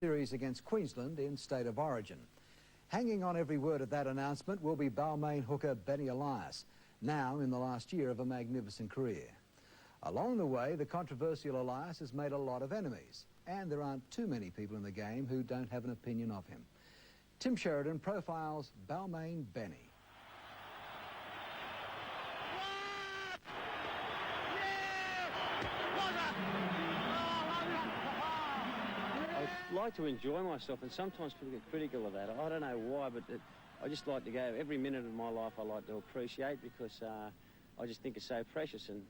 series against Queensland in State of Origin. Hanging on every word of that announcement will be Balmain hooker Benny Elias, now in the last year of a magnificent career. Along the way, the controversial Elias has made a lot of enemies, and there aren't too many people in the game who don't have an opinion of him. Tim Sheridan profiles Balmain Benny. I like to enjoy myself, and sometimes people get critical of that. I don't know why, but I just like to go every minute of my life. I like to appreciate, because I just think it's so precious, and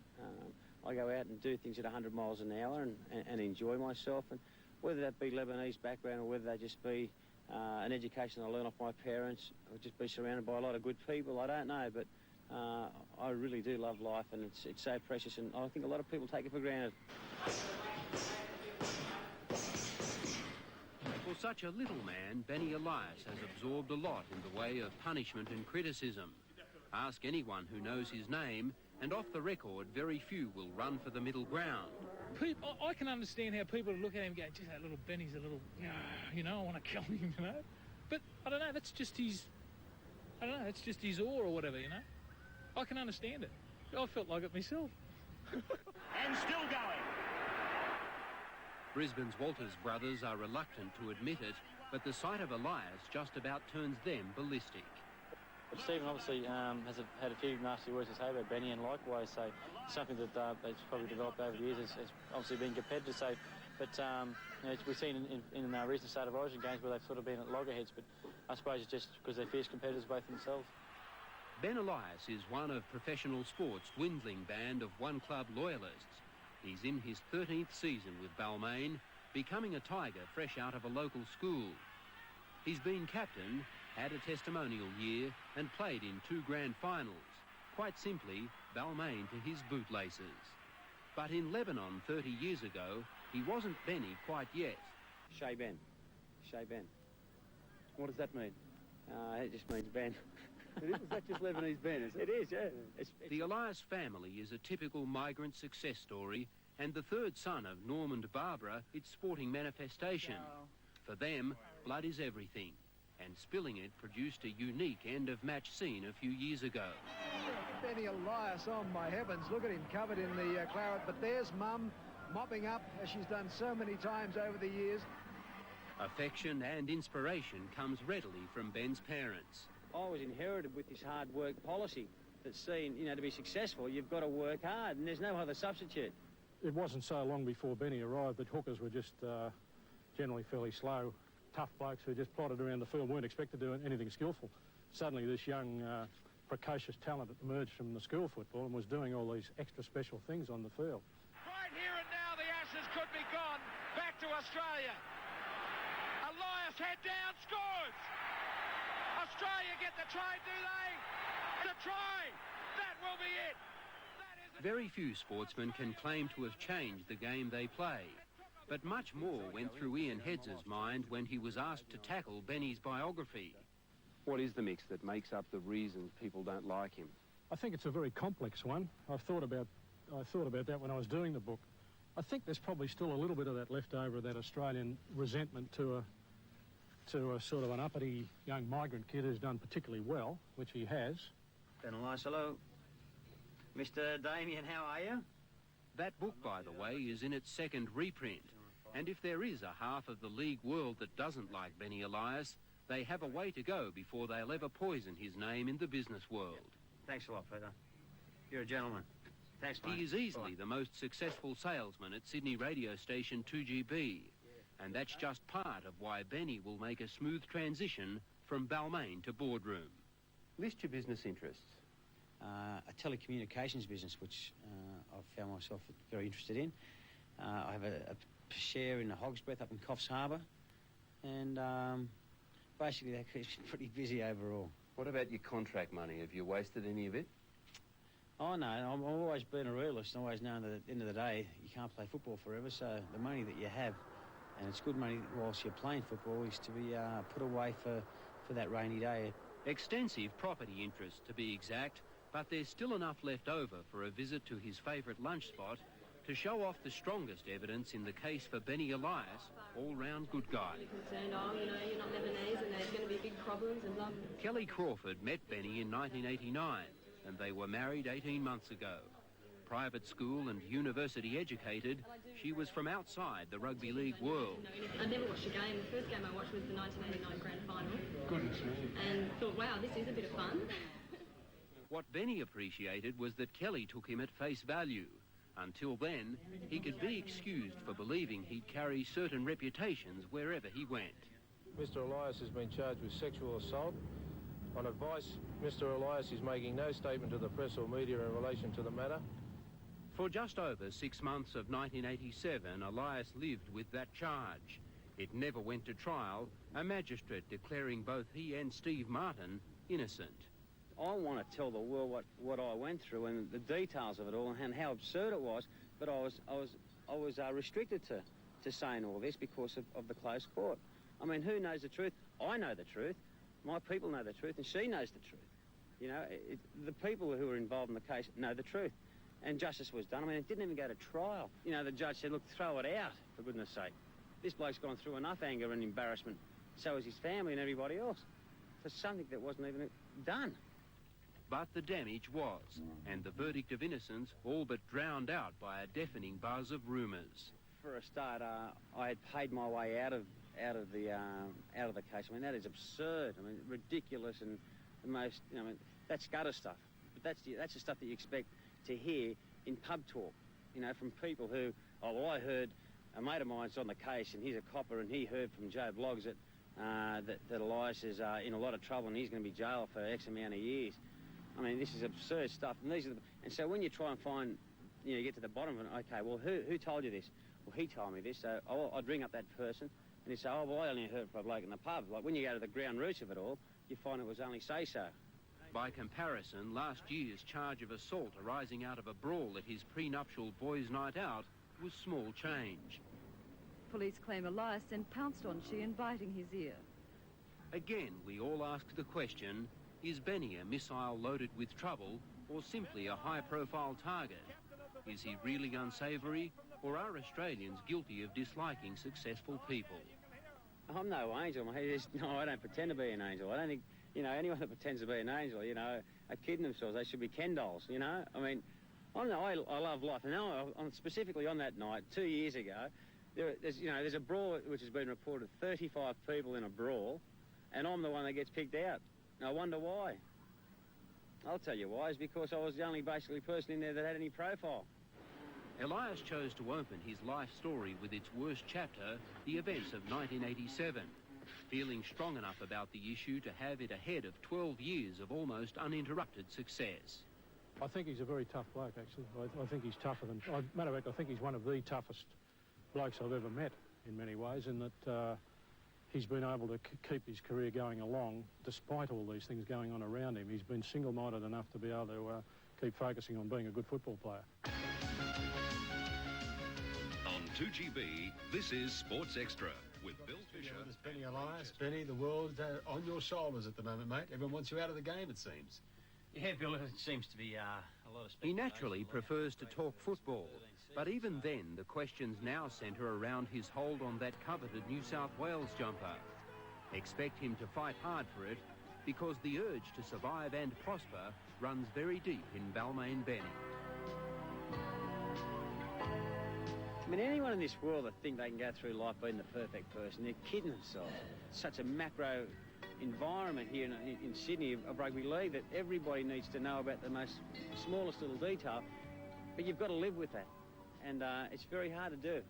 I go out and do things at 100 miles an hour and enjoy myself. And whether that be Lebanese background or whether they just be an education I learned off my parents, or just be surrounded by a lot of good people, I don't know, but I really do love life, and it's so precious, and I think a lot of people take it for granted. For such a little man, Benny Elias has absorbed a lot in the way of punishment and criticism. Ask anyone who knows his name, and off the record, very few will run for the middle ground. I can understand how people look at him and go, geez, that little Benny's a little, you know, I want to kill him, you know. But I don't know, that's just his, I don't know, it's just his awe or whatever, you know. I can understand it. I felt like it myself. And still going. Brisbane's Walters brothers are reluctant to admit it, but the sight of Elias just about turns them ballistic. But Stephen obviously has had a few nasty words to say about Benny, and likewise, so something that that's probably developed over the years. It's obviously been competitive, so, but you know, we've seen in recent State of Origin games where they've sort of been at loggerheads, but I suppose it's just because they're fierce competitors both themselves. Ben Elias is one of professional sport's dwindling band of one-club loyalists. He's in his 13th season with Balmain, becoming a Tiger fresh out of a local school. He's been captain, had a testimonial year, and played in 2 grand finals. Quite simply, Balmain to his bootlaces. But in Lebanon 30 years ago, he wasn't Benny quite yet. Shay Ben. Shay Ben. What does that mean? It just means Ben. Is that just Lebanese Ben, is it? It is, yeah. The Elias family is a typical migrant success story, and the third son of Norman and Barbara, its sporting manifestation. For them, blood is everything, and spilling it produced a unique end-of-match scene a few years ago. Benny Elias, oh my heavens, look at him covered in the claret, but there's Mum mopping up, as she's done so many times over the years. Affection and inspiration comes readily from Ben's parents. I was inherited with this hard work policy that's seen, you know, to be successful, you've got to work hard, and there's no other substitute. It wasn't so long before Benny arrived that hookers were just generally fairly slow, tough blokes who just plodded around the field, weren't expected to do anything skillful. Suddenly this young, precocious talent emerged from the school football and was doing all these extra special things on the field. Right here and now, the Ashes could be gone. Back to Australia. Elias head down, scores! Australia get the try, do they? The try! That will be it! Very few sportsmen can claim to have changed the game they play, but much more went through Ian Heads' mind when he was asked to tackle Benny's biography. What is the mix that makes up the reason people don't like him? I think it's a very complex one. I thought about that when I was doing the book. I think there's probably still a little bit of that left over, that Australian resentment to a sort of an uppity young migrant kid who's done particularly well, which he has. Ben Elias, hello. Mr. Damien, how are you? That book, by the way, is in its 2nd reprint. And if there is a half of the league world that doesn't like Benny Elias, they have a way to go before they'll ever poison his name in the business world. Thanks a lot, Peter. You're a gentleman. Thanks, mate. He is easily the most successful salesman at Sydney radio station 2GB. And that's just part of why Benny will make a smooth transition from Balmain to boardroom. List your business interests. A telecommunications business, which I've found myself very interested in. I have a share in a Hog's Breath up in Coffs Harbour, and basically that keeps me pretty busy overall. What about your contract money? Have you wasted any of it? Oh no, I've always been a realist, and always known that at the end of the day you can't play football forever, so the money that you have, and it's good money whilst you're playing football, is to be put away for that rainy day. Extensive property interests, to be exact, but there's still enough left over for a visit to his favourite lunch spot, To show off the strongest evidence in the case for Benny Elias, all-round good guy. Concerned, you're not Lebanese and there's going to be big problems and blah. Kelly Crawford met Benny in 1989 and they were married 18 months ago. Private school and university educated, she was from outside the rugby league world. I never watched a game. The first game I watched was the 1989 grand final. Goodness me. And thought, wow, this is a bit of fun. What Benny appreciated was that Kelly took him at face value. Until then, he could be excused for believing he'd carry certain reputations wherever he went. Mr. Elias has been charged with sexual assault. On advice, Mr. Elias is making no statement to the press or media in relation to the matter. For just over 6 months of 1987, Elias lived with that charge. It never went to trial, a magistrate declaring both he and Steve Martin innocent. I want to tell the world what I went through and the details of it all and how absurd it was, but I was restricted to saying all this because of the close court. I mean, who knows the truth? I know the truth. My people know the truth, and she knows the truth. You know, the people who were involved in the case know the truth, and justice was done. I mean, it didn't even go to trial. You know, the judge said, look, throw it out, for goodness sake. This bloke's gone through enough anger and embarrassment, so has his family and everybody else, for something that wasn't even done. But the damage was, and the verdict of innocence all but drowned out by a deafening buzz of rumours. For a start, I had paid my way out of the case. I mean, that is absurd. I mean, ridiculous and the most. I mean, that's gutter stuff. But that's the stuff that you expect to hear in pub talk. You know, from people who, oh, well, I heard a mate of mine's on the case and he's a copper and he heard from Joe Bloggs that Elias is in a lot of trouble and he's going to be jailed for X amount of years. I mean, this is absurd stuff. And so when you try and find, you get to the bottom of it, okay, well, who told you this? Well, he told me this. So I'd ring up that person and he'd say, oh, well, I only heard from a bloke in the pub. Like, when you go to the ground roots of it all, you find it was only say-so. By comparison, last year's charge of assault arising out of a brawl at his prenuptial boys' night out was small change. Police claim Elias then pounced on she, biting his ear. Again, we all ask the question, is Benny a missile loaded with trouble or simply a high-profile target? Is he really unsavoury, or are Australians guilty of disliking successful people? I'm no angel, mate. No, I don't pretend to be an angel. I don't think, anyone that pretends to be an angel, are kidding themselves. They should be Ken dolls, I mean, I love life. And now, specifically on that night, 2 years ago, there's a brawl which has been reported, 35 people in a brawl, and I'm the one that gets picked out. And I wonder why. I'll tell you why. It's because I was the only basically person in there that had any profile. Elias chose to open his life story with its worst chapter, the events of 1987, feeling strong enough about the issue to have it ahead of 12 years of almost uninterrupted success. I think he's a very tough bloke, actually. I think he's tougher than... Matter of fact, I think he's one of the toughest blokes I've ever met in many ways, in that he's been able to keep his career going along despite all these things going on around him. He's been single-minded enough to be able to keep focusing on being a good football player. On 2GB, this is Sports Extra with Bill Fisher. It's Benny Elias. Benny, the world's on your shoulders at the moment, mate. Everyone wants you out of the game, it seems. Yeah, Bill, it seems to be a lot of speculation. He naturally prefers to talk football, but even then, the questions now centre around his hold on that coveted New South Wales jumper. Expect him to fight hard for it, because the urge to survive and prosper runs very deep in Balmain Benny. I mean, anyone in this world that think they can go through life being the perfect person, they're kidding themselves. It's such a macro environment here in Sydney of rugby league that everybody needs to know about the most smallest little detail, but you've got to live with that. And it's very hard to do.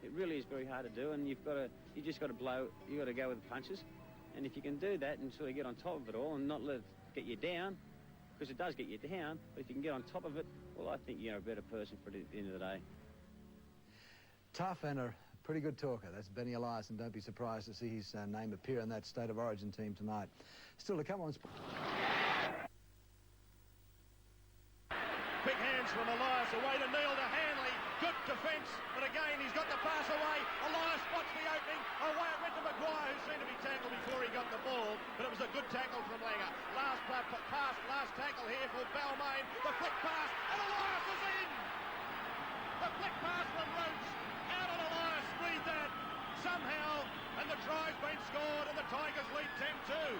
It really is very hard to do, and you just got to go with the punches. And if you can do that and sort of get on top of it all and not let it get you down, because it does get you down, but if you can get on top of it, well, I think you're a better person for the end of the day. Tough and a pretty good talker. That's Benny Elias, and don't be surprised to see his name appear in that State of Origin team tonight. Still to come on. Big hands from Elias away to Neil to Hanley. Good defence, but again he's got the pass away. Elias spots the opening. Away it went to Maguire, who seemed to be tackled before he got the ball, but it was a good tackle from Langer. Last tackle here for Balmain. The quick pass, and Elias is in! The flick pass from Roach. Out on Elias. Read that. Somehow. And the try's been scored and the Tigers lead 10-2.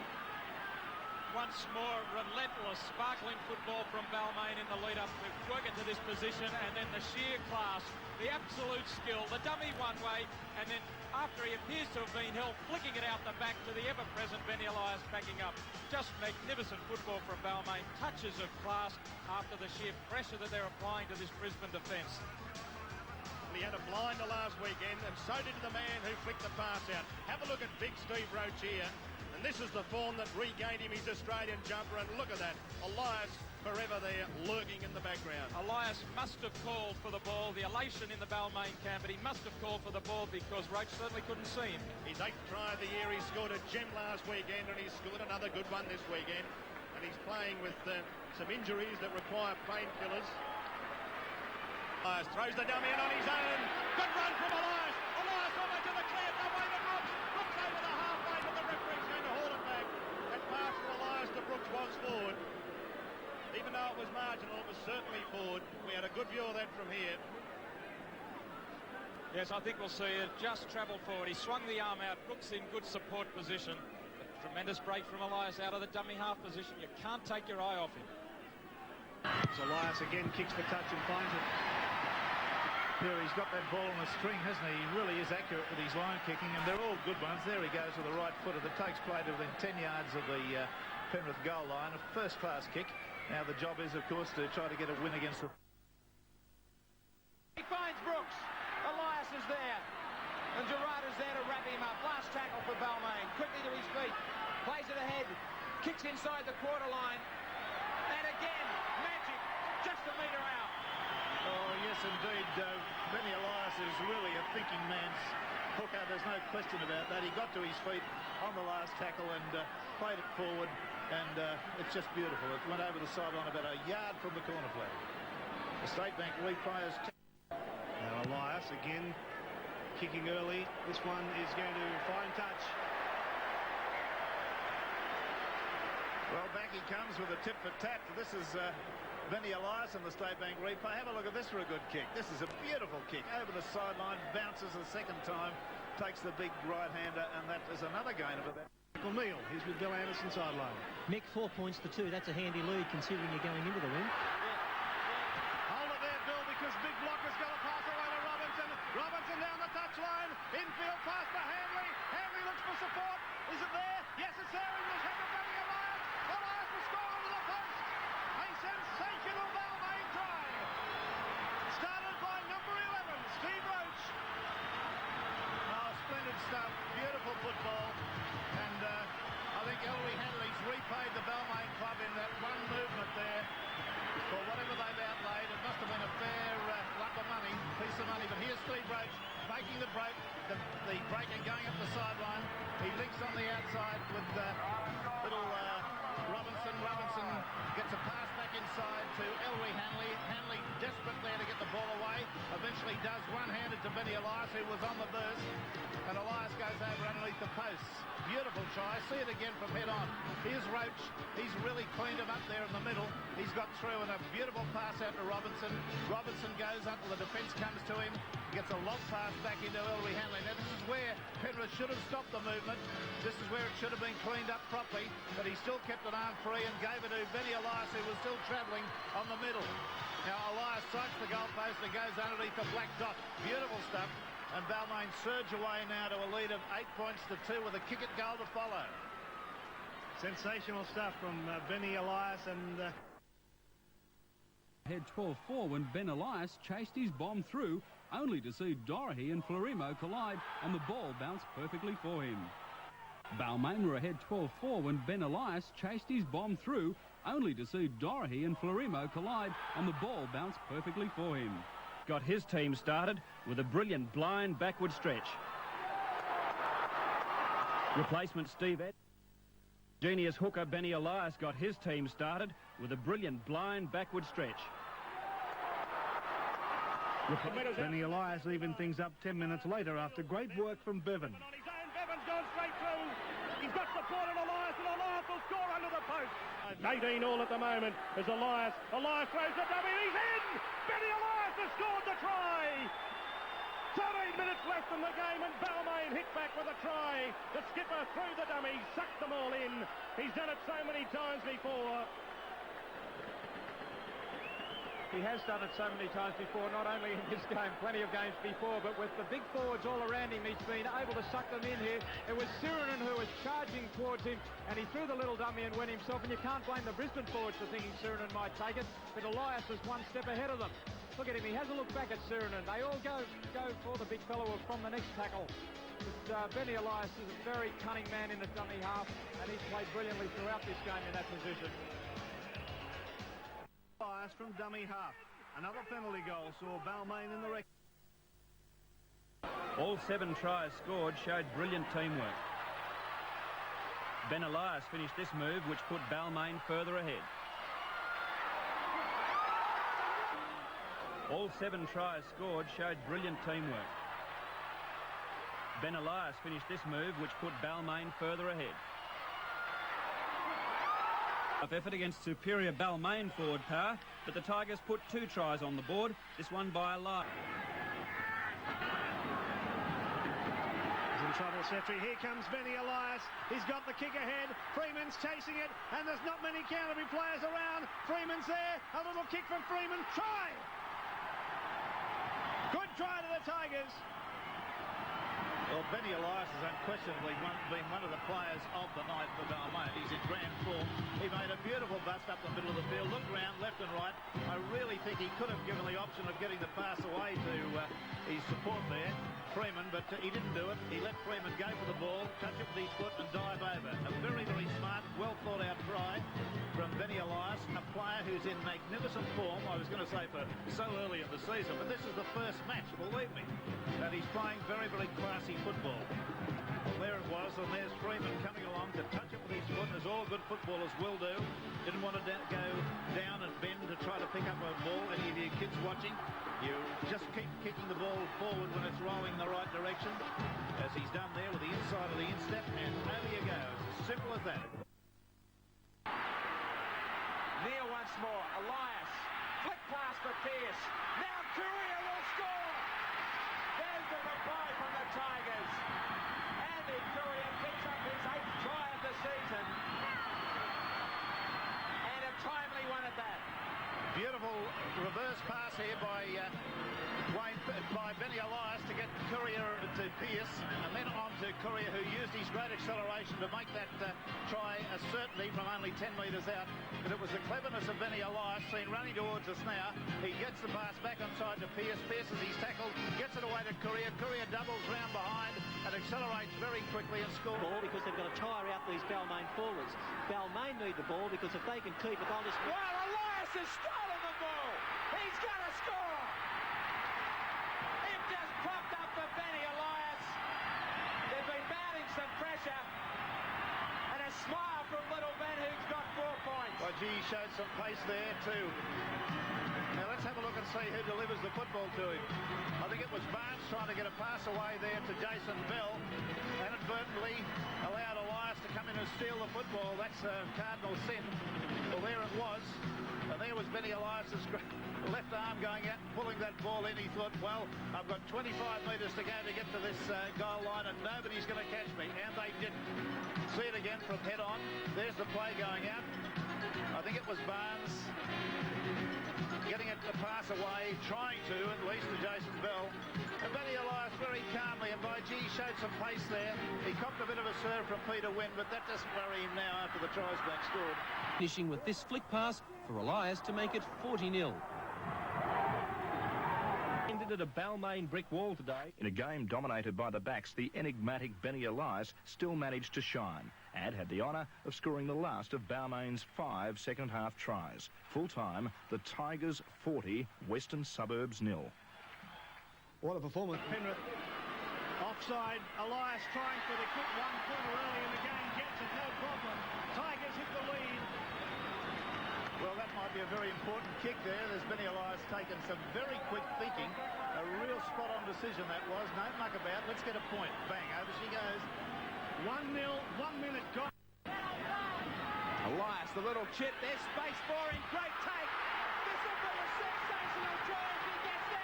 Once more, relentless, sparkling football from Balmain in the lead-up. We've worked into this position, and then the sheer class, the absolute skill, the dummy one way, and then after he appears to have been held, flicking it out the back to the ever-present Benny Elias backing up. Just magnificent football from Balmain. Touches of class after the sheer pressure that they're applying to this Brisbane defence. He had a blinder last weekend, and so did the man who flicked the pass out. Have a look at big Steve Roach here. And this is the form that regained him his Australian jumper, and look at that. Elias forever there, lurking in the background. Elias must have called for the ball, the elation in the Balmain camp, but he must have called for the ball because Roach certainly couldn't see him. His 8th try of the year, he scored a gem last weekend, and he's scored another good one this weekend. And he's playing with some injuries that require painkillers. Elias throws the dummy in on his own. Good run from Elias. Elias all the way to the clear. No way to Brooks. Brooks over the halfway, but the referee's going to haul it back. That pass from Elias to Brooks was forward. Even though it was marginal, it was certainly forward. We had a good view of that from here. Yes, I think we'll see it just travel forward. He swung the arm out. Brooks in good support position. A tremendous break from Elias out of the dummy half position. You can't take your eye off him. So Elias again kicks the touch and finds it. Here he's got that ball on a string, hasn't he? He really is accurate with his line kicking, and they're all good ones. There he goes with the right footer that takes play to within 10 yards of the Penrith goal line. A first-class kick. Now the job is, of course, to try to get a win against the... He finds Brooks. Elias is there. And Gerard is there to wrap him up. Last tackle for Balmain. Quickly to his feet. Plays it ahead. Kicks inside the quarter line. And again, magic. Just a metre out. Oh, yes, indeed. Benny Elias is really a thinking man's hooker. There's no question about that. He got to his feet on the last tackle and played it forward, and it's just beautiful. It went over the sideline about a yard from the corner flag. The State Bank replayers... Now Elias again kicking early. This one is going to find touch. Well, back he comes with a tip for tat. This is Benny Elias in the State Bank replay. Have a look at this for a good kick. This is a beautiful kick. Over the sideline, bounces a second time, takes the big right-hander, and that is another gain of about... Michael Neal, he's with Bill Anderson sideline. Mick, 4 points to 2. That's a handy lead considering you're going into the win. Hold it there, Bill, because Big Block has got a pass away to Robinson. Robinson down the touchline. Infield pass to Hanley. Hanley looks for support. Is it there? Yes, it's there. He was headed Benny Elias. Elias will score over the post. A sensational Balmain try. Started by number 11, Steve Roach. Oh, splendid stuff. Beautiful football. And I think Ellery Hanley's repaid the Balmain club in that one movement there for whatever they've outlaid. It must have been a fair lump of money, piece of money. But here's Steve Roach making the break, the break and going up the sideline. He links on the outside with little Robinson. Robinson gets a pass back inside to Ellery Hanley. Hanley desperate there to get the ball away. Eventually does one-handed to Benny Elias, who was on the burst. And Elias goes over underneath the posts. Beautiful try. See it again from head on. Here's Roach. He's really cleaned him up there in the middle. He's got through and a beautiful pass out to Robinson. Robinson goes up and the defence comes to him. Gets a long pass back into Ellery Hanley. Now this is where Penrith should have stopped the movement. This is where it should have been cleaned up properly. But he still kept an arm free and gave it to Benny Elias, who was still travelling on the middle. Now Elias strikes the goalpost and goes underneath the black dot. Beautiful stuff. And Balmain surge away now to a lead of 8 points to 2 with a kick at goal to follow. Sensational stuff from Benny Elias and... Head 12-4 when Ben Elias chased his bomb through, only to see Doherty and Florimo collide and the ball bounce perfectly for him. Balmain were ahead 12-4 when Ben Elias chased his bomb through, only to see Doherty and Florimo collide and the ball bounce perfectly for him. Got his team started with a brilliant blind backward stretch. Replacement Steve Ed. Genius hooker Benny Elias got his team started with a brilliant blind backward stretch. Benny Elias even things up 10 minutes later after great work from Bevan. Bevan's gone straight through. He's got support on Elias, and Elias will score under the post. 18 all at the moment as Elias throws the dummy. He's in! Benny Elias has scored the try! 13 minutes left in the game and Balmain hit back with a try. The skipper threw the dummy, sucked them all in. He's done it so many times before. He has done it so many times before, not only in this game, plenty of games before, but with the big forwards all around him, he's been able to suck them in here. It was Sirinen who was charging towards him, and he threw the little dummy and went himself, and you can't blame the Brisbane forwards for thinking Sirinen might take it, but Elias is one step ahead of them. Look at him, he has a look back at Sirinen. They all go for the big fellow from the next tackle. But Benny Elias is a very cunning man in the dummy half, and he's played brilliantly throughout this game in that position. Elias from dummy half. Another penalty goal saw Balmain in the record. All 7 tries scored showed brilliant teamwork. Ben Elias finished this move, which put Balmain further ahead. All 7 tries scored showed brilliant teamwork. Ben Elias finished this move, which put Balmain further ahead. Effort against superior Balmain forward power, but the Tigers put 2 tries on the board, this one by Elias. He's in trouble, Setri. Here comes Benny Elias. He's got the kick ahead. Freeman's chasing it, and there's not many Canterbury players around. Freeman's there. A little kick from Freeman. Try! Good try to the Tigers. Well, Benny Elias has unquestionably been one of the players of the night for Balmain. He's in grand form. He made a beautiful bust up the middle of the field, looked round left and right. I really think he could have given the option of getting the pass away to his support there, Freeman, but he didn't do it. He let Freeman go for the ball, touch it with his foot and dive over. A very, very smart, well thought out try from Benny Elias, a player who's in magnificent form, I was going to say for so early in the season, but this is the first match, believe me, that he's playing very, very classy football. Well, there it was, and there's Freeman coming along to touch it with his foot, as all good footballers will do. Didn't want to go down and bend to try to pick up a ball. Any of you kids watching, you just keep kicking the ball forward when it's rolling in the right direction, as he's done there with the inside of the instep, and over you go. It's as simple as that. Near once more, Elias, flick pass for Pearce. Now Courier will score! There's the reply from the Tigers. Andy Courier picks up his 8th try of the season. And a timely one at that. Beautiful reverse pass here by Benny Elias to get Courier to Pearce, and then on to Courier, who used his great acceleration to make that try a certainty from only 10 metres out. But it was the cleverness of Benny Elias, seen running towards us now. He gets the pass back onside to Pearce. Pearce, as he's tackled, gets it away to Courier. Courier doubles round behind and accelerates very quickly and scores. Ball because they've got to tire out these Balmain forwards. Balmain need the ball because if they can keep it, they'll just... Well, Elias has stolen the ball. He's going to score. It just propped up for Benny Elias. They've been mounting some pressure. And a smile from little Ben, who's got 4 points. Well, gee, he showed some pace there too. Now let's have a look and see who delivers the football to him. I think it was Barnes trying to get a pass away there to Jason Bell. Inadvertently allowed Elias to come in and steal the football. That's a cardinal sin. Well, there it was. And there was Benny Elias's left arm going out and pulling that ball in. He thought, well, I've got 25 metres to go to get to this goal line and nobody's going to catch me. And they didn't. See it again from head on. There's the play going out. I think it was Barnes getting it to pass away, trying to, at least to Jason Bell. And Benny Elias very calmly, and by gee, showed some pace there. He copped a bit of a serve from Peter Wynn, but that doesn't worry him now after the try's been scored. Finishing with this flick pass for Elias to make it 40-0. Ended at a Balmain brick wall today. In a game dominated by the backs, the enigmatic Benny Elias still managed to shine and had the honour of scoring the last of Balmain's 5 second-half tries. Full-time, the Tigers 40, Western Suburbs 0. What a performance. Penrith offside. Elias trying for the quick 1-footer early in the game. Gets it, no problem. Tigers hit the lead. Well, that might be a very important kick there. There's Benny Elias taken some very quick thinking. A real spot-on decision that was. No muck about. Let's get a point. Bang, over she goes. 1-0, 1 minute gone. Elias, the little chip. There's space for him. Great take. This will be a sensational try if he gets there.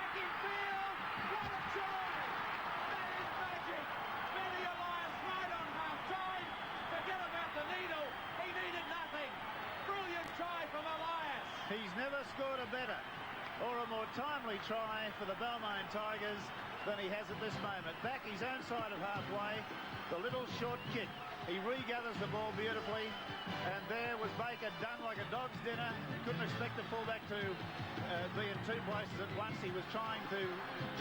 back in field. What a try! That is magic. Benny Elias right on half-time. Forget about the needle. He needed nothing. Brilliant try from Elias. He's never scored a better or a more timely try for the Balmain Tigers than he has at this moment. Back his own side of halfway, the little short kick. He regathers the ball beautifully, and there was Baker done like a dog's dinner. Couldn't expect the fullback to be in two places at once. He was trying to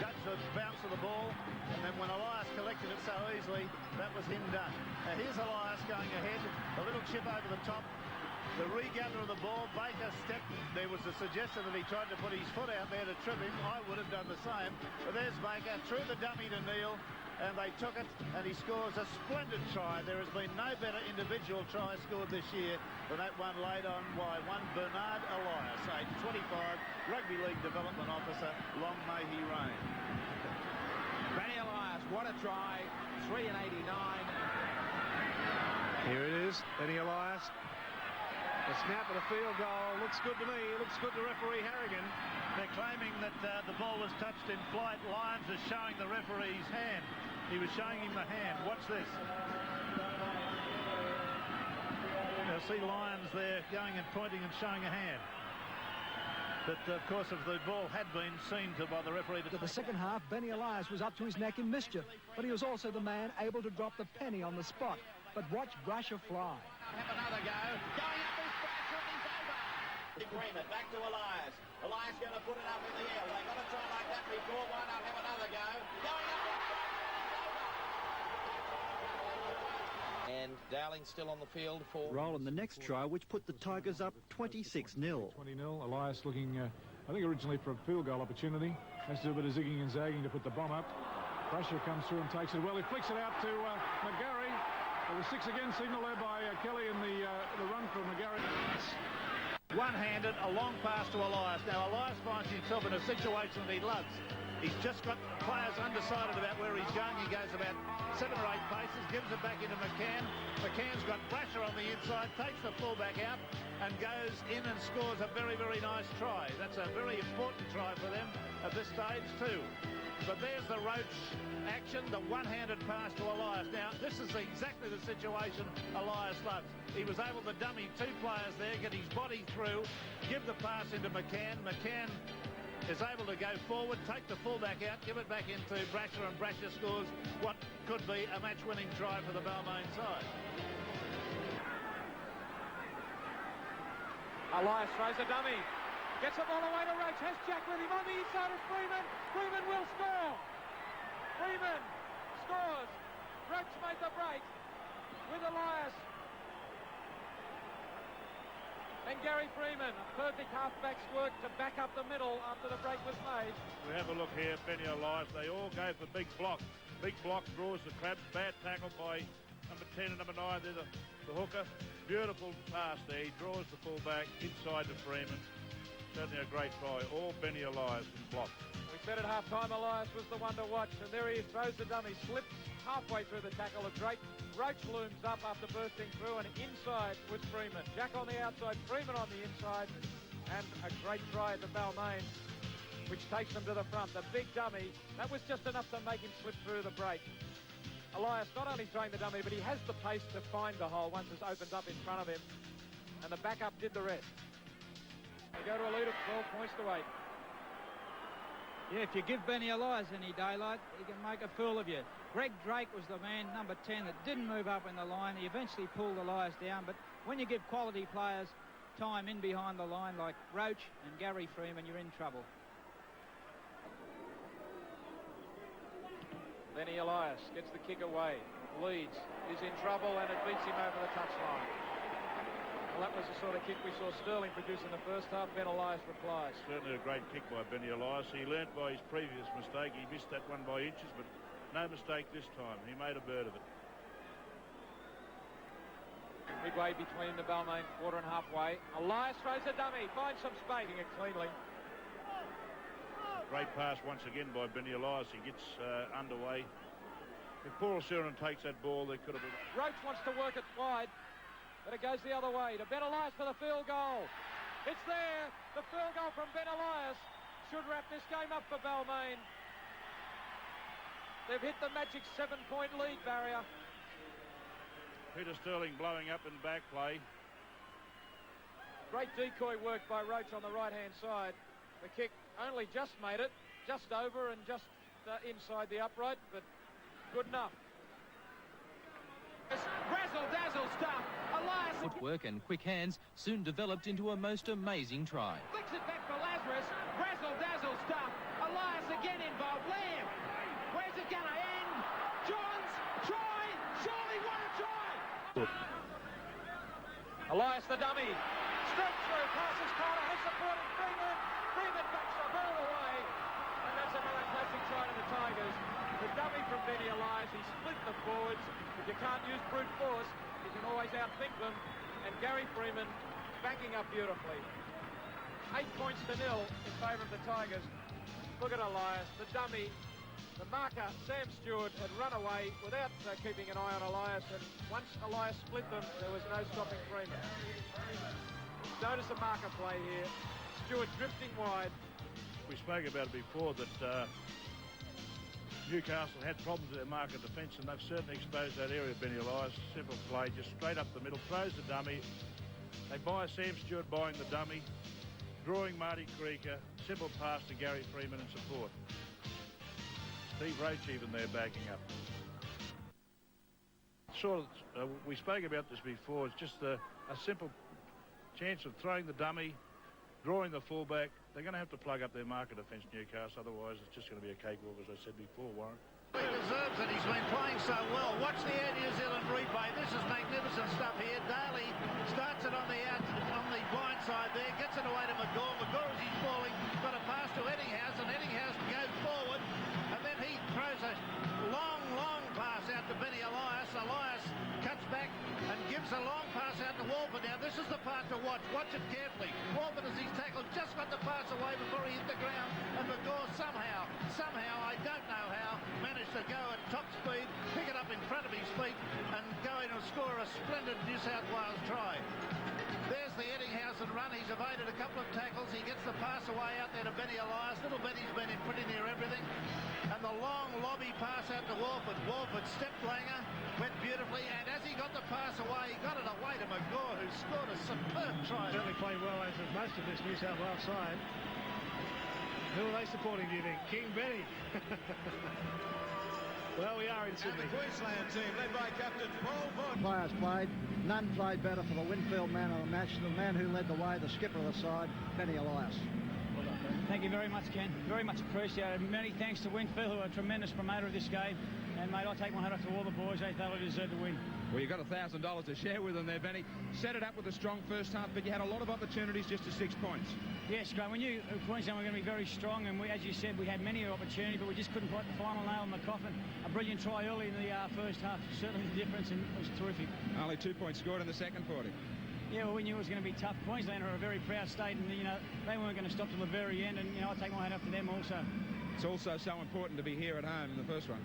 judge the bounce of the ball, and then when Elias collected it so easily, that was him done. Now here's Elias going ahead, a little chip over the top. The regather of the ball, Baker stepped. There was a suggestion that he tried to put his foot out there to trip him. I would have done the same. But there's Baker, threw the dummy to Neil, and they took it, and he scores a splendid try. There has been no better individual try scored this year than that one laid on by one Bernard Elias, a 25 Rugby League Development Officer. Long may he reign. Benny Elias, what a try. 3 and 89. Here it is, Benny Elias. The snap of the field goal looks good to me. Looks good to referee Harrigan. They're claiming that the ball was touched in flight. Lyons is showing the referee's hand. He was showing him the hand. Watch this. Now see Lyons there going and pointing and showing a hand. But of course, if the ball had been seen to by the referee... To the second half, Benny Elias was up to his neck in mischief, but he was also the man able to drop the penny on the spot. But watch Brasher fly. Have another go. Going up is Bradshaw. He's over. Freeman back to Elias. Elias going to put it up in the air. They got a try like that before. Why not have another go? Going up. And Dowling still on the field for... Role in the next try, which put the Tigers up 26-0. 20-0. Elias looking, I think originally for a field goal opportunity. Has to do a bit of zigging and zagging to put the bomb up. Brasher comes through and takes it well. He flicks it out to McGarry. There was 6 again, signal there by Kelly in the run for McGarry. One-handed, a long pass to Elias. Now Elias finds himself in a situation that he loves. He's just got players undecided about where he's going. He goes about 7 or 8 paces, gives it back into McCann. McCann's got Brasher on the inside, takes the fullback out and goes in and scores a very, very nice try. That's a very important try for them at this stage too. But there's the Roach action, the one-handed pass to Elias. Now, this is exactly the situation Elias loves. He was able to dummy 2 players there, get his body through, give the pass into McCann. McCann is able to go forward, take the fullback out, give it back into Brasher, and Brasher scores what could be a match-winning try for the Balmain side. Elias throws a dummy. Gets the ball away to Roach. Has Jack with him on the inside of Freeman. Freeman will score. Freeman scores. Roach made the break with Elias. And Gary Freeman, a perfect halfback's work to back up the middle after the break was made. We have a look here, Benny Elias. They all go for big block. Big block draws the crabs. Bad tackle by number 10 and number 9. There's the hooker. Beautiful pass there. He draws the fullback inside to Freeman. Certainly a great try. All Benny Elias in block. We said at half-time Elias was the one to watch, and there he is, throws the dummy, slips halfway through the tackle of Drake. Roach looms up after bursting through, and inside was Freeman. Jack on the outside, Freeman on the inside, and a great try at the Balmain, which takes them to the front. The big dummy, that was just enough to make him slip through the break. Elias not only throwing the dummy, but he has the pace to find the hole once it's opened up in front of him, and the backup did the rest. They go to a lead of 12 points to 8. Yeah, if you give Benny Elias any daylight, he can make a fool of you. Greg Drake was the man, number 10, that didn't move up in the line. He eventually pulled Elias down, but when you give quality players time in behind the line like Roach and Gary Freeman, you're in trouble. Benny Elias gets the kick away, leads, is in trouble, and it beats him over the touchline. Well, that was the sort of kick we saw Sterling produce in the first half. Ben Elias replies. Certainly a great kick by Benny Elias. He learnt by his previous mistake. He missed that one by inches, but no mistake this time. He made a bird of it. Midway between the Balmain quarter and halfway. Elias throws a dummy, finds some space, it cleanly. Great pass once again by Benny Elias. He gets underway. If Paul Siren takes that ball, there could have been... Roach wants to work it wide, but it goes the other way to Ben Elias for the field goal. It's there. The field goal from Ben Elias should wrap this game up for Balmain. They've hit the magic 7-point lead barrier. Peter Sterling blowing up in back play. Great decoy work by Roach on the right-hand side. The kick only just made it, just over and just inside the upright, but good enough. Razzle-dazzle stuff. Elias. Footwork and quick hands soon developed into a most amazing try. Flicks it back for Lazarus. Razzle-dazzle stuff. Elias again involved. Lamb. Where's it going to end? Johns. Try. Surely what a try. Elias the dummy. Straight through. Passes corner. Has supported Freeman. Freeman backs the ball away. And that's another classic try to the Tigers. The dummy from Benny Elias. He split the forwards. But you can't use brute force. You can always outthink them. And Gary Freeman backing up beautifully. 8 points to 0 in favour of the Tigers. Look at Elias, the dummy. The marker, Sam Stewart, had run away without keeping an eye on Elias, and once Elias split them, there was no stopping Freeman. Notice the marker play here. Stewart drifting wide. We spoke about it before that Newcastle had problems with their marker defence, and they've certainly exposed that area. Benny Elias, simple play, just straight up the middle, throws the dummy. They buy Sam Stewart buying the dummy, drawing Marty Creaker, simple pass to Gary Freeman and support. Steve Roach even there backing up. Sort of, we spoke about this before, it's just a simple chance of throwing the dummy, drawing the fullback. They're going to have to plug up their marker defence, Newcastle, otherwise it's just going to be a cakewalk, as I said before, Warren. He deserves it. He's been playing so well. Watch the Air New Zealand replay. This is magnificent stuff here. Daly starts it on the blind side there, gets it away to McGaw. McGaw, as he's falling, got a pass to Eddinghouse, and Eddinghouse goes forward, and then he throws a long pass out to Benny Elias. Elias cuts back and gives a long pass out to Walford. Now, this is the part to watch. Watch it carefully. Walford, as he's tackled, just got the pass away before he hit the ground, and McGaw somehow, I don't know how, managed to go at top speed, pick it up in front of his feet, and go in and score a splendid New South Wales try. There's the Eddinghausen run. He's evaded a couple of tackles. He gets the pass away out there to Benny Elias. Little Benny's been in pretty near everything. And the long lobby pass out to Walford. Walford stepped Langer, went beautifully, and as he got the pass away, he got it away to McGaw, who scored a superb try. Certainly played well as most of this New South Wales side. Who are they supporting, do you think? King Benny. Well, we are in Sydney. And the Queensland team, led by Captain Paul Vaughan. Players played. None played better for the Winfield man of the match. The man who led the way, the skipper of the side, Benny Elias. Thank you very much, Ken. Very much appreciated. Many thanks to Winfield, who are a tremendous promoter of this game. And, mate, I take my hat off to all the boys. They thoroughly deserve to win. Well, you've got $1,000 to share with them there, Benny. Set it up with a strong first half, but you had a lot of opportunities just to 6 points. Yes, Graham. We knew Queensland were going to be very strong, and as you said, we had many opportunities, but we just couldn't put the final nail in the coffin. A brilliant try early in the first half. Certainly the difference, and it was terrific. Only 2 points scored in the second 40. Yeah, well, we knew it was going to be tough. Queensland are a very proud state, and, they weren't going to stop till the very end, and, I take my hat up to them also. It's also so important to be here at home in the first one.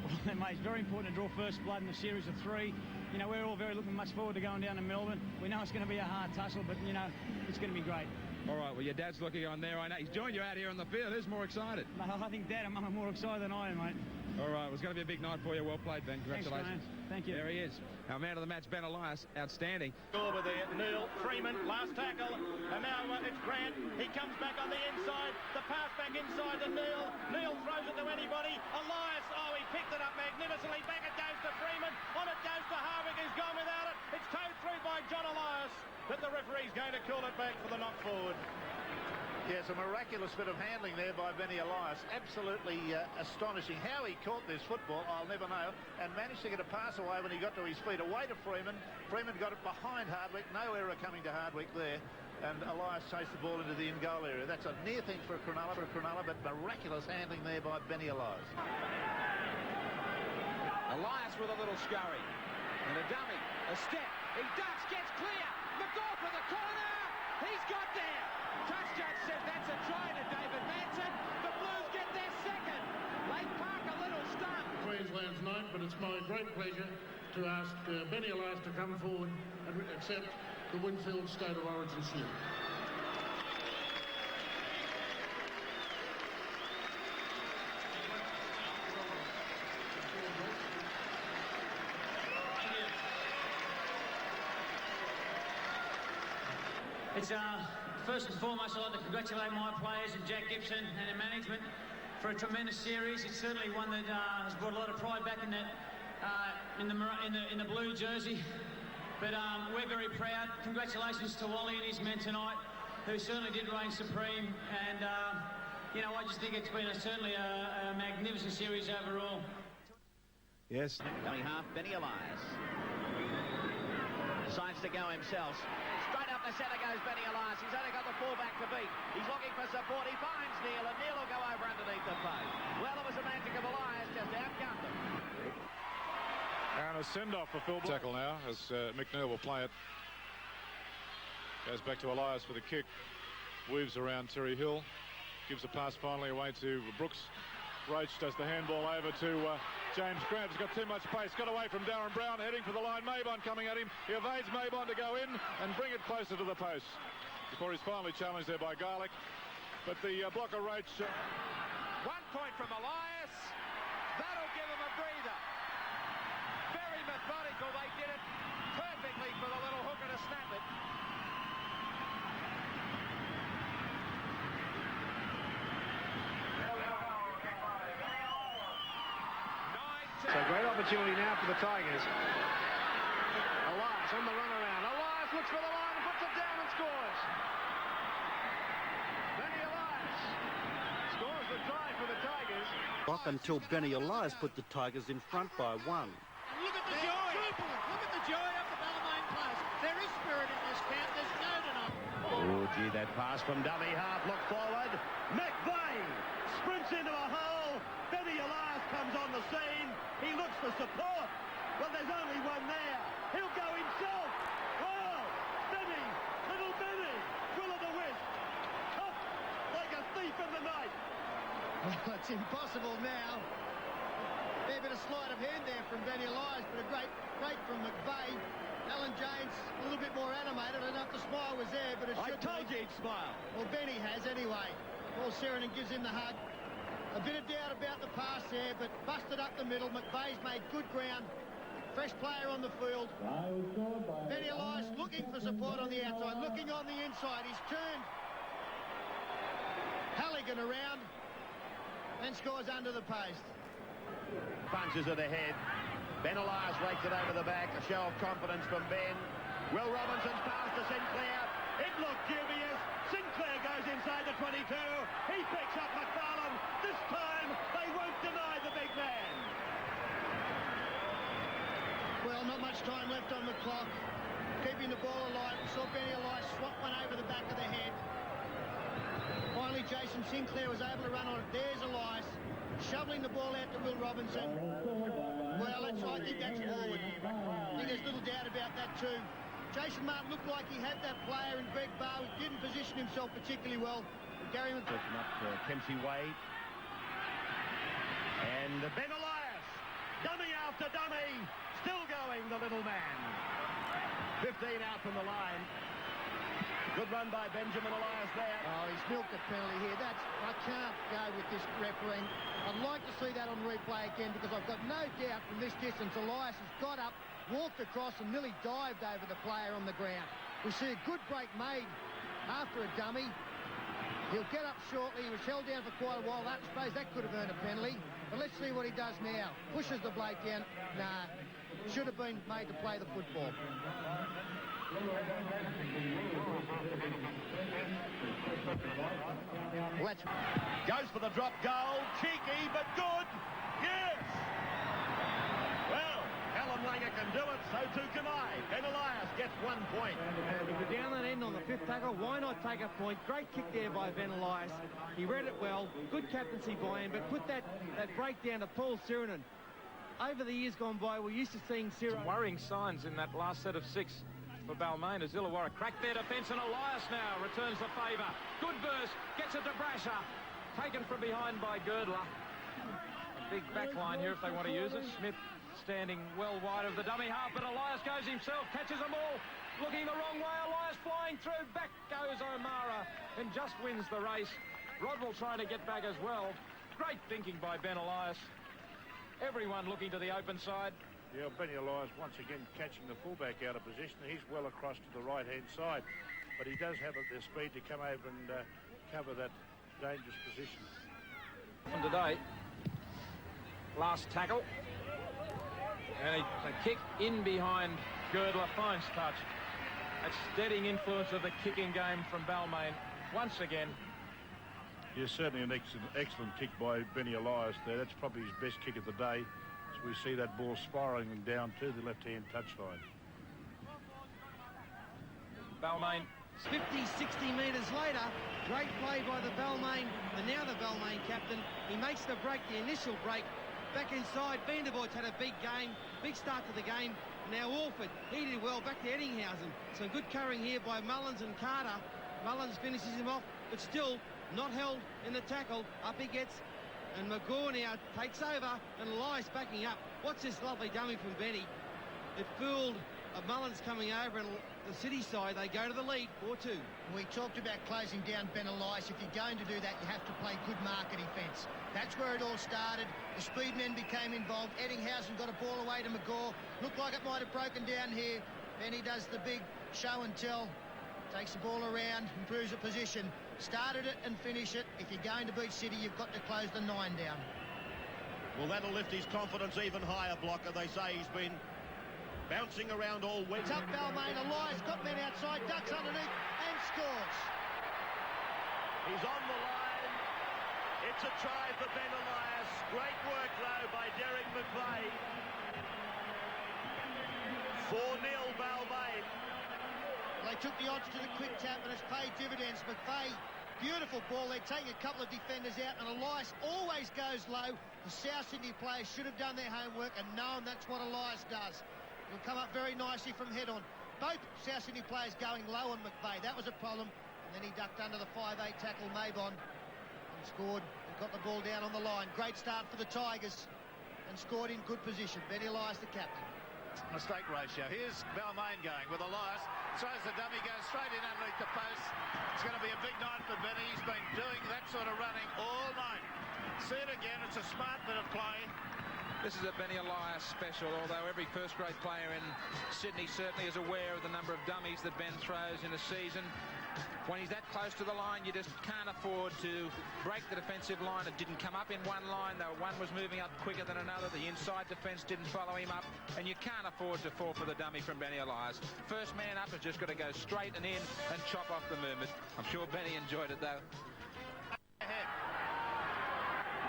Well, mate, it's very important to draw first blood in a series of 3. We're all very looking much forward to going down to Melbourne. We know it's going to be a hard tussle, but, it's going to be great. All right, well, your dad's looking on there. I know he's joined you out here on the field. Who's more excited? No, I think Dad and Mum are more excited than I am, mate. All right, well, it's going to be a big night for you. Well played, Ben. Congratulations. Thanks, Thank you. There he is. Our man of the match, Ben Elias. Outstanding. Over there, Neil Freeman, last tackle, and now it's Grant. He comes back on the inside. The pass back inside to Neil. Neil throws it to anybody. Elias, he picked it up magnificently. Back it goes to Freeman. On it goes to Harvick, who's gone without it. It's towed through by John Elias, but the referee's going to call it back for the knock forward. Yes, a miraculous bit of handling there by Benny Elias. Absolutely astonishing. How he caught this football, I'll never know, and managed to get a pass away when he got to his feet. Away to Freeman. Freeman got it behind Hardwick. No error coming to Hardwick there. And Elias chased the ball into the in-goal area. That's a near thing for Cronulla, but miraculous handling there by Benny Elias. Elias with a little scurry. And a dummy. A step. He ducks, gets clear. McGaw for the corner. He's got there. Touch judge says that's a try to David Manson. The Blues get their second. Lake Park a little stunned. Queensland's night, but it's my great pleasure to ask Benny Elias to come forward and accept the Winfield State of Origin salute. It's first and foremost, I'd like to congratulate my players and Jack Gibson and the management for a tremendous series. It's certainly one that has brought a lot of pride back in that in the blue jersey. But we're very proud. Congratulations to Wally and his men tonight, who certainly did reign supreme. And you know, I just think it's been certainly a magnificent series overall. Yes. Dummy half, Benny Elias. Decides to go himself. Straight up the centre goes Benny Elias. He's only got the fullback to beat. He's looking for support. He finds Neil, and Neil will go over underneath the post. Well, it was the magic of Elias, just outgunned him. And a send-off for Phil. Tackle now as McNeil will play it. Goes back to Elias for the kick. Weaves around Terry Hill. Gives a pass finally away to Brooks. Roach does the handball over to James Grant. He's got too much pace. Got away from Darren Brown, heading for the line. Maybon coming at him. He evades Maybon to go in and bring it closer to the post before he's finally challenged there by Garlick. But the blocker Roach... 1 point from Elias. That'll give him a breather. Very methodical. They did it perfectly for the little hooker to snap it. So great opportunity now for the Tigers. Elias on the run around. Elias looks for the line and puts it down and scores. Benny Elias scores the try for the Tigers. Until Benny Elias put the Tigers in front by 1. Look at the joy. Look at the joy of the Balmain players. There is spirit in this camp. There's no denying. Oh, gee, that pass from dummy half. Look forward. McVeigh sprints into a hole. Benny Elias comes on the scene. He looks for support. Well, there's only one there. He'll go himself. Oh, Benny, little Benny, will-o'-the-wisp. Tough like a thief in the night. Well, it's impossible now. Fair bit of sleight of hand there from Benny Elias, but a great from McVeigh. Alan James a little bit more animated. I don't know if the smile was there, but it should. I told you he'd smile. Well, Benny has anyway. Paul Sheridan gives him the hug. A bit of doubt about the pass there, but busted up the middle. McVeigh's made good ground. Fresh player on the field. Benny Elias looking for support on the outside, looking on the inside. He's turned Halligan around and scores under the post. Punches it ahead. Ben Elias rakes it over the back. A show of confidence from Ben. Will Robinson's pass to Sinclair. It looked dubious. Sinclair goes inside the 22. He picks up McFarlane. This time, they won't deny the big man. Well, not much time left on the clock. Keeping the ball alive. We saw Benny Elias swat one over the back of the head. Finally, Jason Sinclair was able to run on it. There's Elias, shoveling the ball out to Will Robinson. Well, I think that's forward. I think there's little doubt about that too. Jason Martin looked like he had that player in Greg Barr, who didn't position himself particularly well. Gary Taken up to Kempsey Wade. And Ben Elias, dummy after dummy, still going, the little man. 15 out from the line. Good run by Benjamin Elias there. Oh, he's milked the penalty here. I can't go with this refereeing. I'd like to see that on replay again, because I've got no doubt from this distance Elias has got up, walked across and nearly dived over the player on the ground. We see a good break made after a dummy. He'll get up shortly. He was held down for quite a while. I suppose that could have earned a penalty. But let's see what he does now. Pushes the bloke down. Nah, should have been made to play the football. Goes for the drop goal. Cheeky, but good. Yes! Well, Alan Langer can do it, so too can I. Ben Elias gets 1 point. If you're down that end on the fifth tackle, why not take a point? Great kick there by Ben Elias. He read it well. Good captaincy by him, but put that breakdown to Paul Sheridan. Over the years gone by, we're used to seeing Sheridan. Some worrying signs in that last set of 6 for Balmain as Illawarra cracked their defence, and Elias now returns the favour. Good burst, gets it to Brasher. Taken from behind by Girdler. A big back line here if they want to use it. Smith standing well wide of the dummy half, but Elias goes himself, catches them all. Looking the wrong way, Elias flying through. Back goes O'Mara and just wins the race. Rodwell trying to get back as well. Great thinking by Ben Elias. Everyone looking to the open side. Yeah, Benny Elias once again catching the fullback out of position. He's well across to the right-hand side. but he does have the speed to come over and cover that dangerous position. And today, last tackle, and a kick in behind Girdler, finds touch. A steadying influence of the kicking game from Balmain once again. Yeah, certainly an excellent kick by Benny Elias there. That's probably his best kick of the day. So we see that ball spiralling down to the left-hand touchline. Balmain. 50, 60 metres later, great play by the Balmain, and now the Balmain captain. He makes the break, the initial break. Back inside, Vandervoort had a big game, big start to the game. Now Orford, he did well, back to Eddinghausen. Some good carrying here by Mullins and Carter. Mullins finishes him off, but still not held in the tackle. Up he gets, and McGaw now takes over, and Elias backing up. What's this lovely dummy from Benny? It fooled Mullins coming over, and the City side, they go to the lead, 4-2. We talked about closing down Ben Elias. If you're going to do that, you have to play good marker defence. That's where it all started. The speed men became involved. Eddinghausen got a ball away to McGaw. Looked like it might have broken down here. Benny does the big show and tell. Takes the ball around, improves the position. Started it and finish it. If you're going to beat City, you've got to close the 9 down. Well, that'll lift his confidence even higher, Blocker. They say he's been bouncing around all week. It's up Balmain. Elias got men outside, ducks underneath and scores. He's on the line. It's a try for Ben Elias. Great work, though, by Derek McVeigh. 4-0 Balmain. They took the odds to the quick tap, and it's paid dividends. McVeigh, beautiful ball. They're taking a couple of defenders out, and Elias always goes low. The South Sydney players should have done their homework and known that's what Elias does. He'll come up very nicely from head on. Both South Sydney players going low on McVeigh. That was a problem. And then he ducked under the 5'8 tackle, Mabon, and scored and got the ball down on the line. Great start for the Tigers and scored in good position. Benny Elias, the captain. Mistake ratio. Here's Balmain going with Elias. Throws the dummy, goes straight in underneath the post. It's going to be a big night for Benny. He's been doing that sort of running all night. See it again. It's a smart bit of play. This is a Benny Elias special, although every first-grade player in Sydney certainly is aware of the number of dummies that Ben throws in a season. When he's that close to the line, you just can't afford to break the defensive line. It didn't come up in one line, though one was moving up quicker than another. The inside defence didn't follow him up, and you can't afford to fall for the dummy from Benny Elias. First man up has just got to go straight and in and chop off the movement. I'm sure Benny enjoyed it, though. Ahead.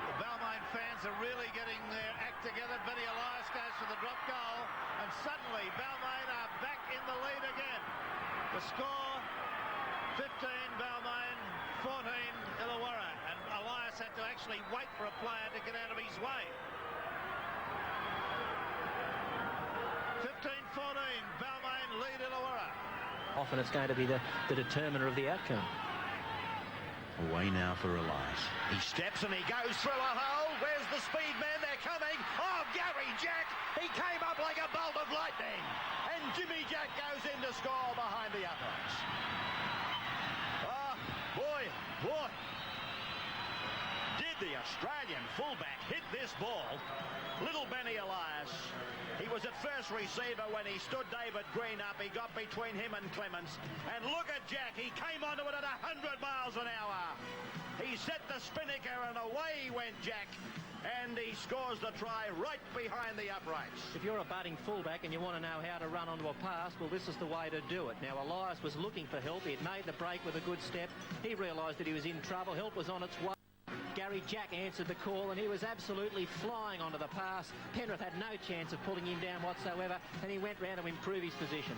The Balmain fans are really getting their act together. Benny Elias goes for the drop goal, and suddenly Balmain are back in the lead again. The score, 15 Balmain, 14 Illawarra, and Elias had to actually wait for a player to get out of his way. 15-14, Balmain lead Illawarra. Often it's going to be the determiner of the outcome. Away now for Elias. He steps and he goes through a hole. Where's the speed man? They're coming. Oh, Gary Jack! He came up like a bolt of lightning. And Jimmy Jack goes in to score behind the uprights. Boy. Did the Australian fullback hit this ball? Little Benny Elias. He was at first receiver when he stood David Green up. He got between him and Clements. And look at Jack. He came onto it at 100 miles an hour. He set the spinnaker and away went Jack. And he scores the try right behind the uprights. If you're a budding fullback and you want to know how to run onto a pass, well, this is the way to do it. Now, Elias was looking for help. He had made the break with a good step. He realised that he was in trouble. Help was on its way. Gary Jack answered the call, and he was absolutely flying onto the pass. Penrith had no chance of pulling him down whatsoever, and he went round to improve his position.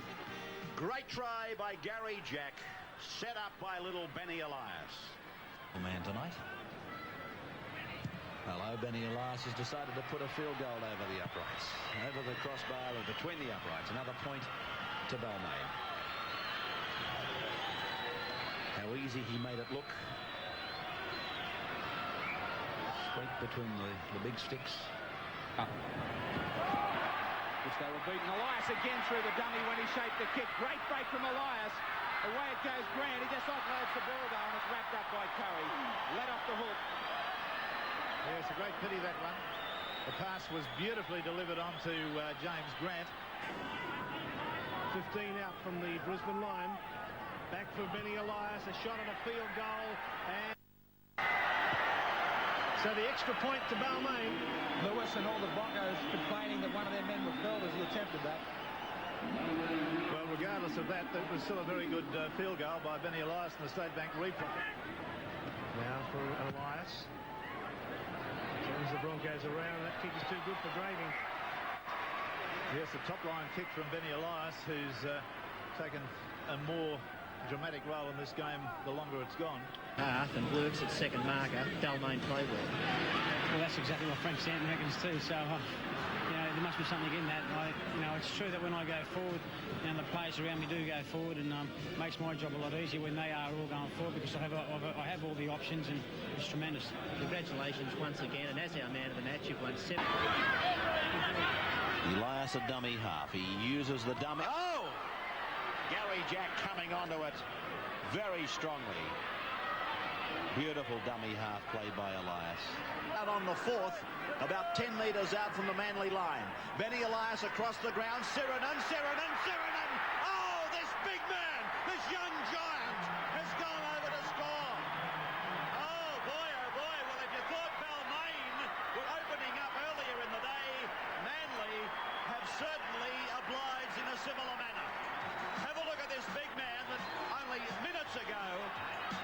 Great try by Gary Jack, set up by little Benny Elias. Man tonight. Hello, Benny Elias has decided to put a field goal over the uprights. Over the crossbar or between the uprights. Another point to Balmain. How easy he made it look. Sweep between the big sticks. Up. Which they were beating. Elias again through the dummy when he shaped the kick. Great break from Elias. Away it goes Grant. He just offloads the ball though, and it's wrapped up by Curry. Let off the hook. Yeah, it's a great pity, that one. The pass was beautifully delivered onto James Grant. 15 out from the Brisbane line. Back for Benny Elias, a shot at a field goal, and so the extra point to Balmain. Lewis and all the Broncos complaining that one of their men was felled as he attempted that. Well, regardless of that, that was still a very good field goal by Benny Elias in the State Bank replay. Now for Elias. Turns the Broncos around. That kick is too good for Graving. Yes, the top line kick from Benny Elias, who's taken a more dramatic role in this game the longer it's gone. Half and works at second marker. Balmain play well. Well, that's exactly what Frank Stanton reckons too. So, there must be something in that. It's true that when I go forward, the players around me do go forward, and makes my job a lot easier when they are all going forward because I have all the options, and it's tremendous. Congratulations once again, and as our man of the match, you've won 7. Elias a dummy half. He uses the dummy. Oh! Gary Jack coming onto it very strongly. Beautiful dummy half played by Elias. Out on the fourth, about 10 metres out from the Manly line. Benny Elias across the ground. Sirenen. Oh, this big man, this young giant has gone over to score. Oh boy. Well, if you thought Balmain were opening up earlier in the day, Manly have certainly obliged in a similar manner. Have a look at this big man that only minutes ago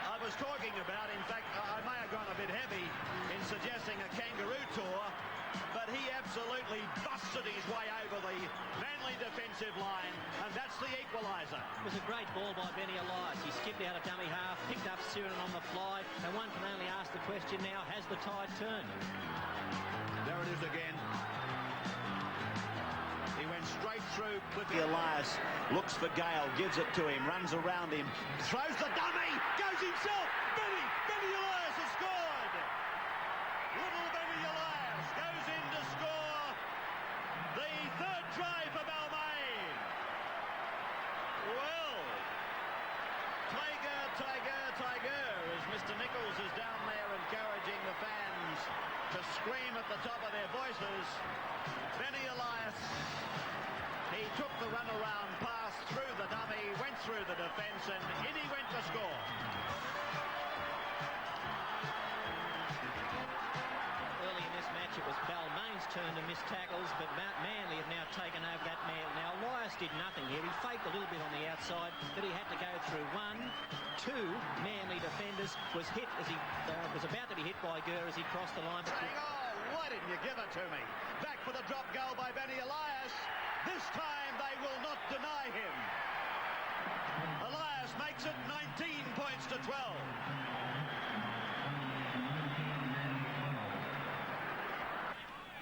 I was talking about. In fact, I may have gone a bit heavy in suggesting a kangaroo tour, but he absolutely busted his way over the Manly defensive line, and that's the equaliser. It was a great ball by Benny Elias. He skipped out of dummy half, picked up Sirenen on the fly, and one can only ask the question now, has the tide turned? There it is again. He went straight through Cliffy. Elias looks for Gale, gives it to him, runs around him, throws the dummy, goes himself. Benny Elias has scored. Little Benny Elias goes in to score the third try for Balmain. Well, Tiger, as Mr. Nichols is down there encouraging the fans to scream at the top of their voices. Benny Elias, he took the runaround pass through the dummy, went through the defence, and in he went to score. Early in this match, it was Balmain's turn to miss tackles, but Manly have now taken over that man. Now, Elias did nothing here. He faked a little bit on the outside, but he had to go through 1, 2 Manly defenders. Was hit as he was about to be hit by Gurr as he crossed the line. Why didn't you give it to me? Back for the drop goal by Benny Elias. This time they will not deny him. Elias makes it 19 points to 12.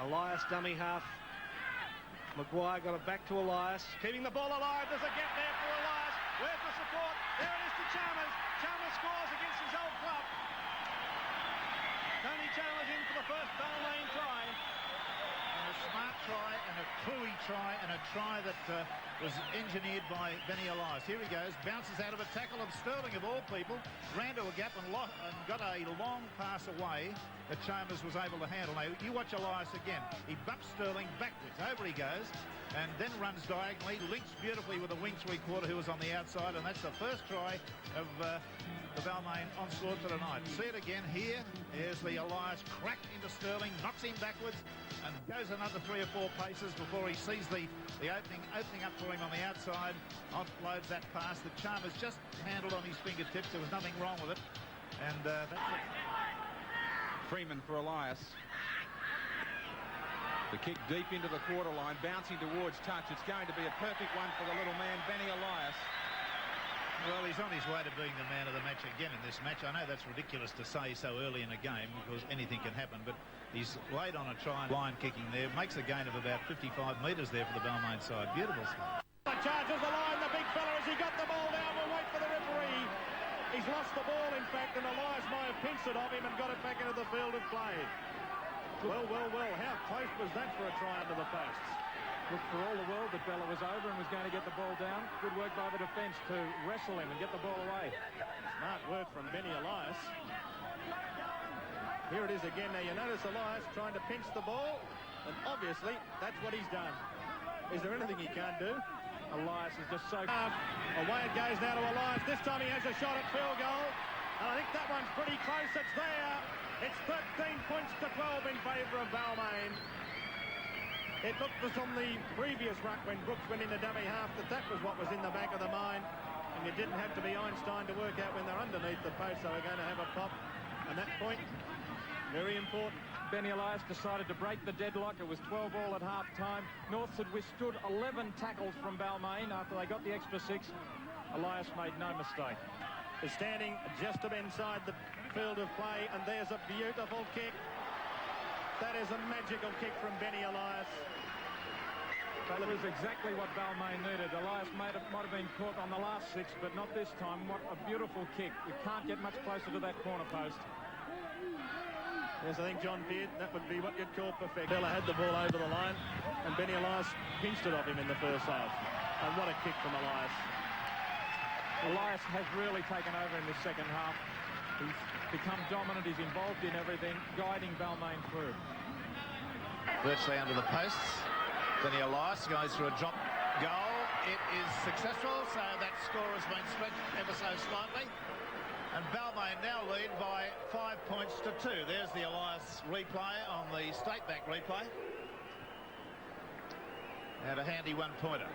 Elias dummy half. Maguire got it back to Elias, keeping the ball alive. There's a gap there for Elias. Where's the support? There it is to Chalmers. Chalmers scores against his old club. Tony Chalmers in for the first Balmain try. And a smart try and a cluey try and a try that was engineered by Benny Elias. Here he goes, bounces out of a tackle of Sterling of all people, ran to a gap and got a long pass away that Chalmers was able to handle. Now, you watch Elias again. He bumps Sterling backwards. Over he goes and then runs diagonally, links beautifully with a wing three-quarter who was on the outside, and that's the first try of the Balmain onslaught for tonight. See it again here. Here's the Elias crack into Sterling, knocks him backwards and goes another 3 or 4 paces before he sees the opening up for him on the outside. Offloads that pass that Chalmers just handled on his fingertips. There was nothing wrong with it. And that's it. Freeman for Elias. The kick deep into the quarter line, bouncing towards touch. It's going to be a perfect one for the little man, Benny Elias. Well, he's on his way to being the man of the match again in this match. I know that's ridiculous to say so early in a game because anything can happen, but he's laid on a try line kicking there. Makes a gain of about 55 metres there for the Balmain side. Beautiful stuff. Charges the line, the big fella, as he got the ball down. We'll wait for the referee. He's lost the ball, in fact, and Elias might have pinched it off him and got it back into the field of play. Well, how close was that for a try under the posts? Looked for all the world that Bella was over and was going to get the ball down. Good work by the defence to wrestle him and get the ball away. Smart work from Benny Elias. Here it is again. Now you notice Elias trying to pinch the ball, and obviously that's what he's done. Is there anything he can't do? Elias is just so... Away it goes now to Elias. This time he has a shot at field goal. And I think that one's pretty close. It's there. It's 13 points to 12 in favour of Balmain. It looked as on the previous ruck when Brooks went into dummy half that was what was in the back of the mind. And you didn't have to be Einstein to work out when they're underneath the post they were going to have a pop. And that point, very important. Benny Elias decided to break the deadlock. It was 12-all at half-time. Norths had withstood 11 tackles from Balmain after they got the extra 6. Elias made no mistake. Is standing just inside the field of play, and there's a beautiful kick. That is a magical kick from Benny Elias. That was exactly what Balmain needed. Elias might have been caught on the last 6, but not this time. What a beautiful kick. You can't get much closer to that corner post. Yes, I think John feared that would be what you'd call perfect. Bella had the ball over the line, and Benny Elias pinched it off him in the first half. And what a kick from Elias. Elias has really taken over in the second half. He's become dominant. He's involved in everything, guiding Balmain through. Virtually under the posts. Benny Elias goes through a drop goal. It is successful, so that score has been split ever so slightly. And Balmain now lead by 5 points to 2. There's the Elias replay on the State Bank replay. And a handy one-pointer.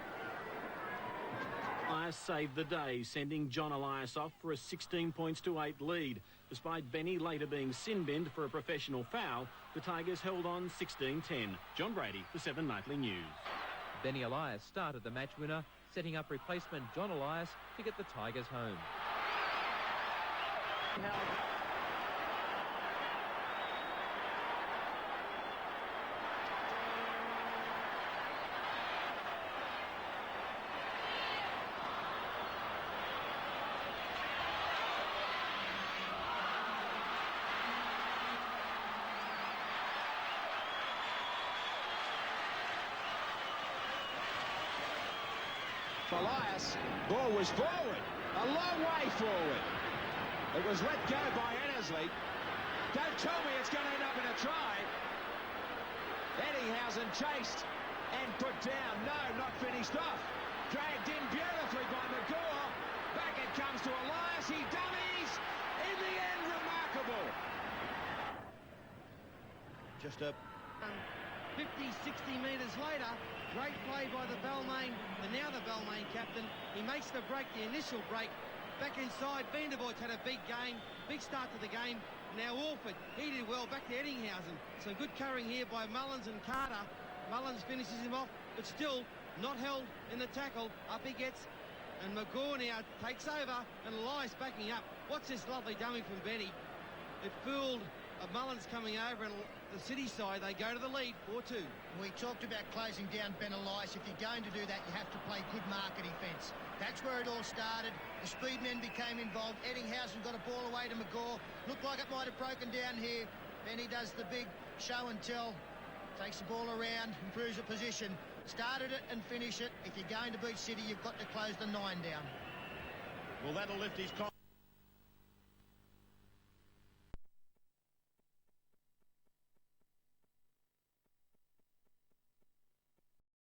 Elias saved the day, sending John Elias off for a 16 points to 8 lead. Despite Benny later being sin-binned for a professional foul, the Tigers held on 16-10. John Brady for 7 Nightly News. Benny Elias started the match winner, setting up replacement John Elias to get the Tigers home. Elias, ball was forward, a long way forward. It was let go by Annesley. Don't tell me it's going to end up in a try. Eddinghausen chased and put down. No, not finished off. Dragged in beautifully by McGaw. Back it comes to Elias. He dummies. In the end, remarkable. Just a 50, 60 metres later, great play by the Balmain, and now the Balmain captain. He makes the break, the initial break. Back inside, Vandervoort's had a big game, big start to the game. Now Orford, he did well, back to Eddinghausen. Some good carrying here by Mullins and Carter. Mullins finishes him off, but still not held in the tackle. Up he gets, and McGaw now takes over, and Elias backing up. What's this lovely dummy from Benny? It fooled Mullins coming over, and the City side, they go to the lead, 4-2. We talked about closing down Ben Elias. If you're going to do that, you have to play good marker defence. That's where it all started. The speed men became involved. Eddinghausen got a ball away to McGaw. Looked like it might have broken down here. Benny does the big show and tell. Takes the ball around, improves the position. Started it and finish it. If you're going to beat City, you've got to close the 9 down. Well, that'll lift his...